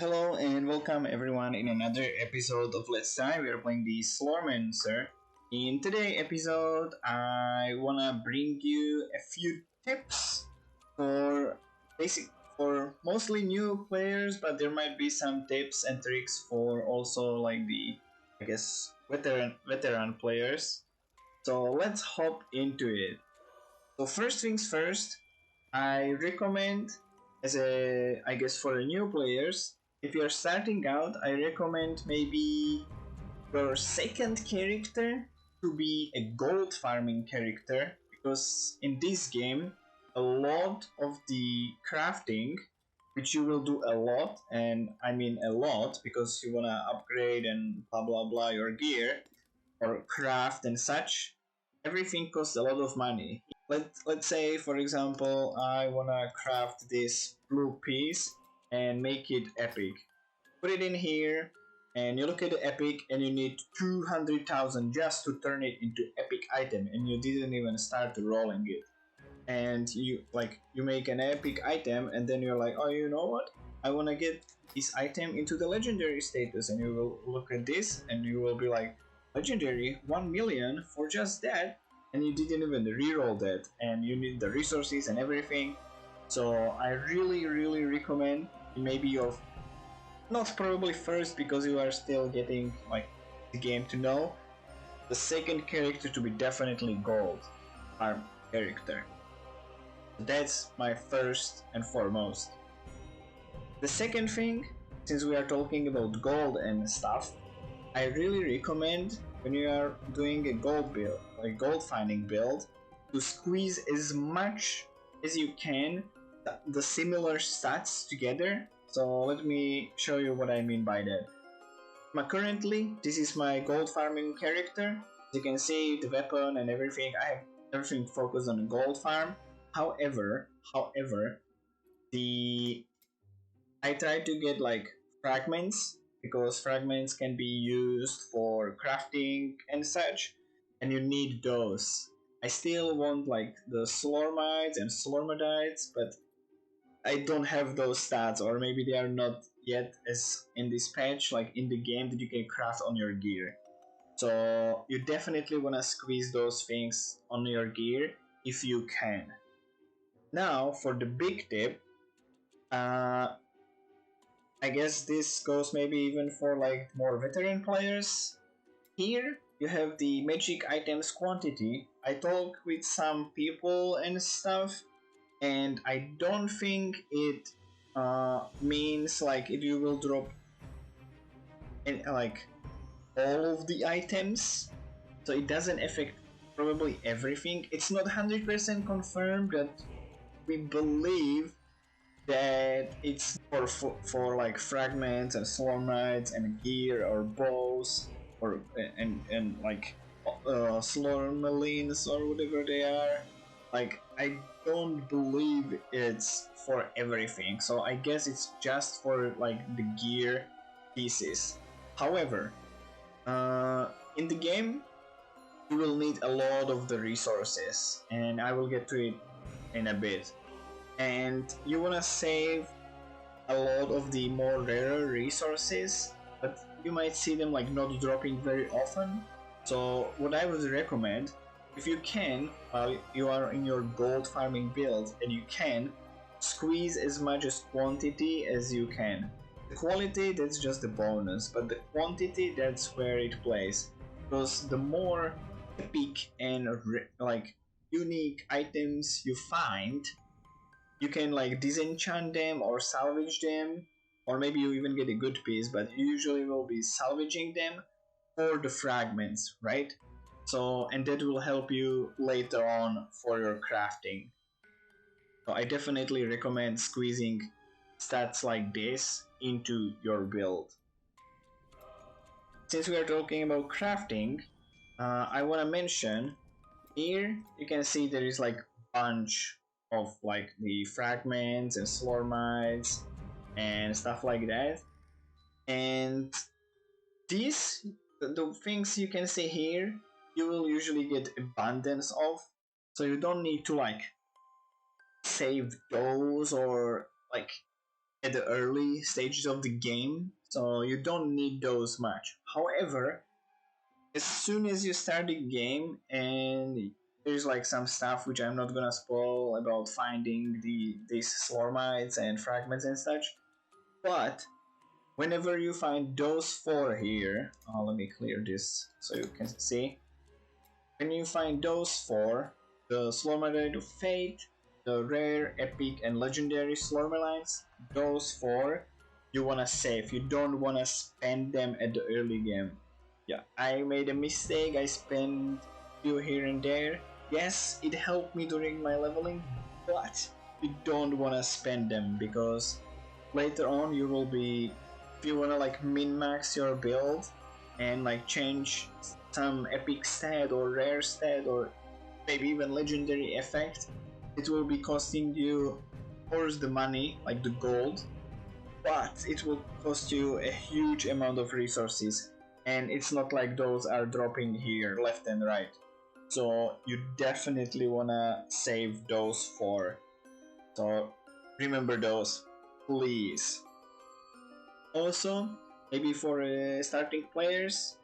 Hello and welcome everyone in another episode of Let's Die. We are playing the Slormancer. In today's episode, I wanna bring you a few tips for basic for mostly new players, but there might be some tips and tricks for also like the veteran players. So let's hop into it. So first things first, I recommend as a for the new players, if you're starting out, I recommend maybe your second character to be a gold farming character because in this game a lot of the crafting which you will do a lot, and I mean a lot because you wanna upgrade and blah blah blah your gear or craft and such, everything costs a lot of money. Let's say for example I wanna craft this blue piece and make it epic. Put it in here and you look at the epic and you need 200,000 just to turn it into epic item and you didn't even start rolling it. And you make an epic item and then you're like, oh, you know what? I wanna get this item into the legendary status, and you will look at this and you will be like, legendary 1 million for just that, and you didn't even reroll that, and you need the resources and everything. So I really recommend maybe your not probably first because you are still getting like the game to know, the second character to be definitely gold arm character. That's my first and foremost. The second thing, since we are talking about gold and stuff, I really recommend when you are doing a gold build, like gold finding build, to squeeze as much as you can the similar stats together. So let me show you what I mean by that. Currently, this is my gold farming character. As you can see, the weapon and everything, I have everything focused on the gold farm. However, the I try to get like fragments because fragments can be used for crafting and such, and you need those. I still want like the Slormites and Slormadites, but I don't have those stats, or maybe they are not yet as in this patch, like in the game that you can craft on your gear. So you definitely wanna squeeze those things on your gear if you can. Now for the big tip, uh, I guess this goes maybe even for like more veteran players. Here you have the magic items quantity. I talk with some people and stuff, and I don't think it means like if you will drop like all of the items, so it doesn't affect probably everything. It's not 100% confirmed, but we believe that it's for like fragments and slormites and gear or bows or and like slormalines or whatever they are. Like I don't believe it's for everything, so I guess it's just for like the gear pieces. However, in the game you will need a lot of the resources, and I will get to it in a bit. And you wanna save a lot of the more rarer resources, but you might see them like not dropping very often. So what I would recommend, if you can, while you are in your gold farming build and you can, squeeze as much as quantity as you can. The quality, that's just a bonus, but the quantity, that's where it plays. Because the more epic and like unique items you find, you can like disenchant them or salvage them, or maybe you even get a good piece, but you usually will be salvaging them for the fragments, right? So, and that will help you later on for your crafting. So I definitely recommend squeezing stats like this into your build. Since we are talking about crafting, I want to mention here you can see there is like bunch of like the fragments and slormites and stuff like that. And these the things you can see here, you will usually get abundance of, so you don't need to like save those or like at the early stages of the game, so you don't need those much. However, as soon as you start the game and there's like some stuff which I'm not gonna spoil about finding these Slormites and fragments and such, but whenever you find those four here, let me clear this so you can see. When you find those four, the Slormite of Fate, the rare, epic, and legendary Slormelines, those four you wanna save. You don't wanna spend them at the early game. Yeah, I made a mistake. I spent few here and there. Yes, it helped me during my leveling, but you don't wanna spend them because later on you will be, if you wanna like min-max your build and like change some epic stat or rare stat or maybe even legendary effect, it will be costing you, of course, the money, like the gold, but it will cost you a huge amount of resources, and it's not like those are dropping here left and right. So you definitely wanna save those four. So remember those, please. Also, maybe for starting players,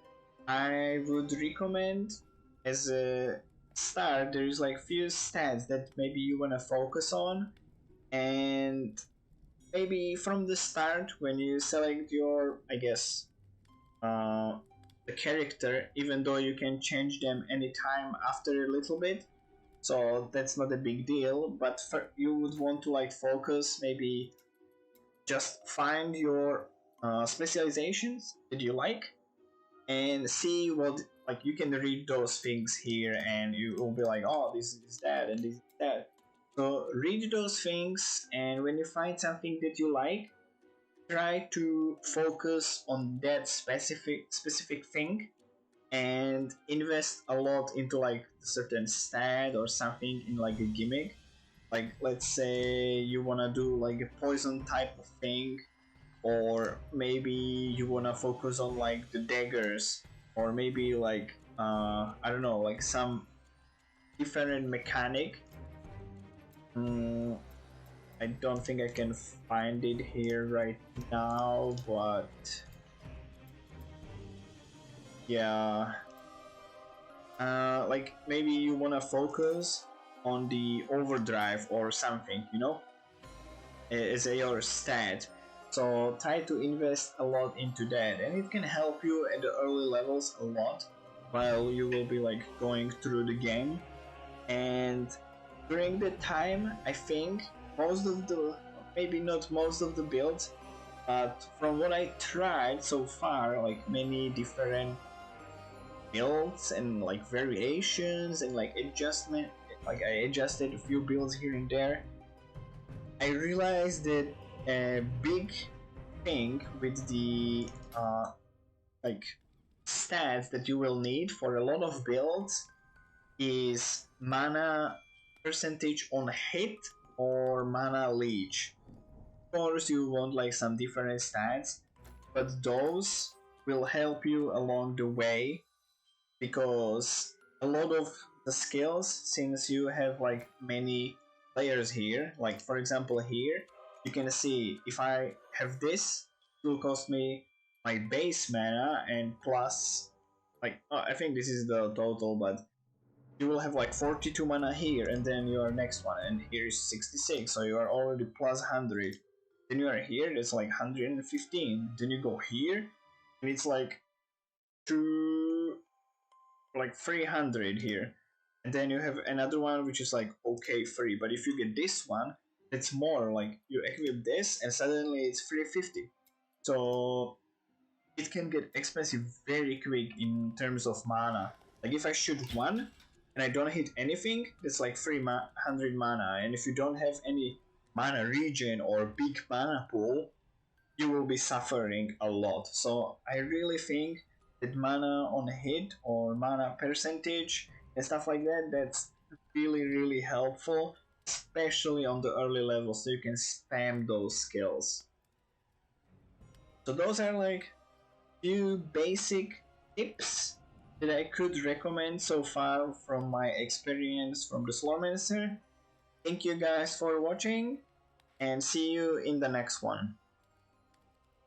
I would recommend as a start there is like few stats that maybe you wanna focus on, and maybe from the start when you select your, I guess, uh, the character, even though you can change them anytime after a little bit, so that's not a big deal. But you would want to like focus, maybe just find your specializations that you like and see what, like, you can read those things here and you will be like, oh, this is that and this is that. So read those things, and when you find something that you like, try to focus on that specific thing and invest a lot into like a certain stat or something in like a gimmick. Like, let's say you want to do like a poison type of thing, or maybe you want to focus on like the daggers, or maybe like I don't know, like some different mechanic. mm, I don't think I can find it here right now, but yeah, like maybe you want to focus on the overdrive or something, as a your stat. So try to invest a lot into that, and it can help you at the early levels a lot while you will be like going through the game. And during the time, I think most of the, maybe not most of the builds, but from what I tried so far, like many different builds and like variations and like adjustment, like I adjusted a few builds here and there, I realized that a big thing with the like stats that you will need for a lot of builds is mana percentage on hit or mana leech. Of course, you want like some different stats, but those will help you along the way because a lot of the skills, since you have like many layers here, like for example here, you can see if I have this, it will cost me my base mana and plus, like, I think this is the total, but you will have like 42 mana here, and then your next one, and here is 66, so you are already plus 100. Then you are here, it's like 115. Then you go here, and it's like two, like 300 here. And then you have another one which is like okay free. But if you get this one, it's more like you equip this, and suddenly it's 350. So it can get expensive very quick in terms of mana. Like if I shoot one and I don't hit anything, it's like 300 mana. And if you don't have any mana regen or big mana pool, you will be suffering a lot. So I really think that mana on hit or mana percentage and stuff like that, that's really helpful, especially on the early levels, so you can spam those skills. So those are like few basic tips that I could recommend so far from my experience from the Slormancer. Thank you guys for watching. and see you in the next one.